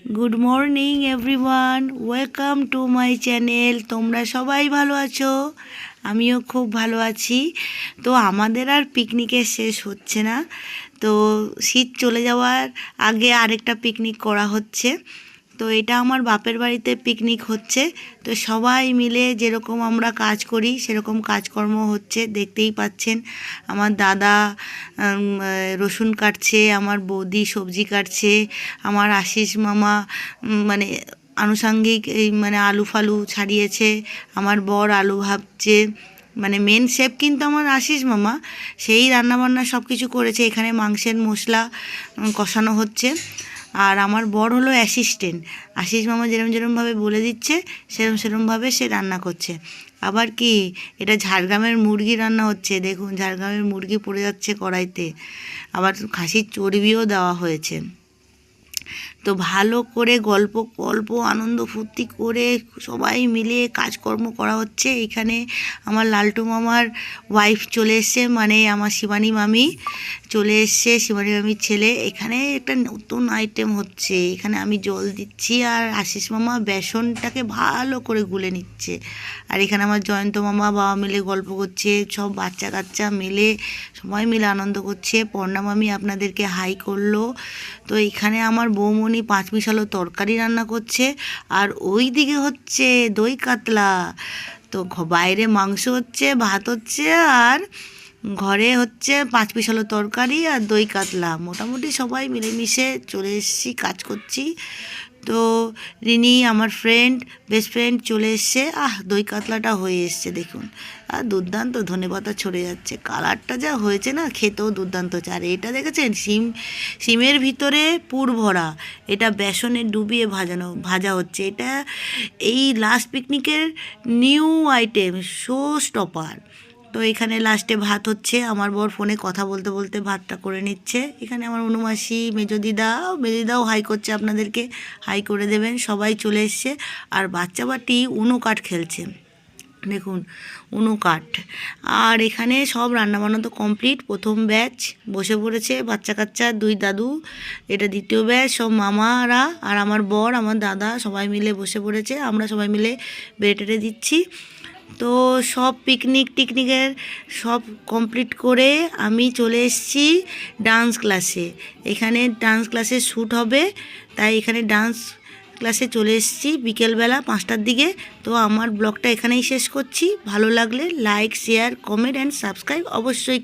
Good morning everyone, welcome to my channel. তোমরা সবাই ভালো আছো? আমিও খুব ভালো আছি। তো আমাদের আর পিকনিকের শেষ হচ্ছে না, তো শীত চলে যাওয়ার আগে আরেকটা পিকনিক করা হচ্ছে। তো এটা আমার বাপের বাড়িতে পিকনিক হচ্ছে। তো সবাই মিলে যেরকম আমরা কাজ করি সেরকম কাজকর্ম হচ্ছে, দেখতেই পাচ্ছেন। আমার দাদা রসুন কাটছে, আমার বৌদি সবজি কাটছে, আমার আশিস মামা মানে আনুষাঙ্গিক এই মানে আলু ফালু ছাড়িয়েছে, আমার বর আলু ভাবছে। মানে মেন শেফ কিন্তু আমার আশিস মামা, সেই রান্নাবান্না সব কিছু করেছে। এখানে মাংসের মশলা কষানো হচ্ছে। আর আমার বর হলো অ্যাসিস্ট্যান্ট। আশিস মামা যেরমভাবে বলে দিচ্ছে সেরমভাবে সে রান্না করছে। আবার কি, এটা ঝাড়গ্রামের মুরগি রান্না হচ্ছে, দেখুন ঝাড়গ্রামের মুরগি পড়ে যাচ্ছে কড়াইতে। আবার খাসির চর্বিও দেওয়া হয়েছে। তো ভালো করে গল্প গল্প আনন্দ ফুর্তি করে সবাই মিলে কাজকর্ম করা হচ্ছে। এখানে আমার লালটু মামার ওয়াইফ চলে এসছে, মানে আমার শিবানী মামি চলে এসছে, শিবানী মামির ছেলে। এখানে একটা নতুন আইটেম হচ্ছে, এখানে আমি জল দিচ্ছি আর আশিস মামা বেসনটাকে ভালো করে গুলে নিচ্ছে। আর এখানে আমার জয়ন্ত মামা বাবা মিলে গল্প করছে, সব বাচ্চা কাচ্চা মিলে সবাই মিলে আনন্দ করছে। পর্ণা মামি আপনাদেরকে হাই করলো। তো এখানে আমার বৌমণি পাঁচমিশালো তরকারি রান্না করছে, আর ওই দিকে হচ্ছে দই কাতলা। তো বাইরে মাংস হচ্ছে, ভাত হচ্ছে, আর ঘরে হচ্ছে পাঁচমিশালো তরকারি আর দই কাতলা। মোটামুটি সবাই মিলেমিশে চলে এসেছি, কাজ করছি। তো রিনি আমার বেস্ট ফ্রেন্ড চলে এসছে। দই কাতলাটা হয়ে এসছে দেখুন, আর দুর্দান্ত ধনেপাতা ছড়ে যাচ্ছে। কালারটা যা হয়েছে না, খেতেও দুর্দান্ত হচ্ছে। আর এটা দেখেছেন, শিমের ভিতরে পুর ভরা, এটা বেসনে ডুবিয়ে ভাজা হচ্ছে। এটা এই লাস্ট পিকনিকের নিউ আইটেম, শো স্টপার। তো এখানে লাস্টে ভাত হচ্ছে, আমার বর ফোনে কথা বলতে বলতে ভাতটা করে নিচ্ছে। এখানে আমার অনুমাসি মেজদিদাও হাই করছে, আপনাদেরকে হাই করে দেবেন। সবাই চলে এসছে, আর বাচ্চা বাটি উনো কাঠ খেলছে, দেখুন উনো কাঠ। আর এখানে সব রান্নাবান্না তো কমপ্লিট। প্রথম ব্যাচ বসে পড়েছে, বাচ্চা কাচ্চা, দুই দাদু। এটা দ্বিতীয় ব্যাচ, সব মামারা আর আমার বর আমার দাদা সবাই মিলে বসে পড়েছে। আমরা সবাই মিলে বেড়ে দিচ্ছি। তো সব টিকনিকের সব কমপ্লিট করে আমি চলে এসেছি ডান্স ক্লাসে। এখানে ডান্স ক্লাসে শ্যুট হবে, তাই এখানে ডান্স ক্লাসে চলে এসেছি বিকেলবেলা 5টার দিকে। তো আমার ব্লগটা এখানেই শেষ করছি। ভালো লাগলে like, share, comment and subscribe অবশ্যই।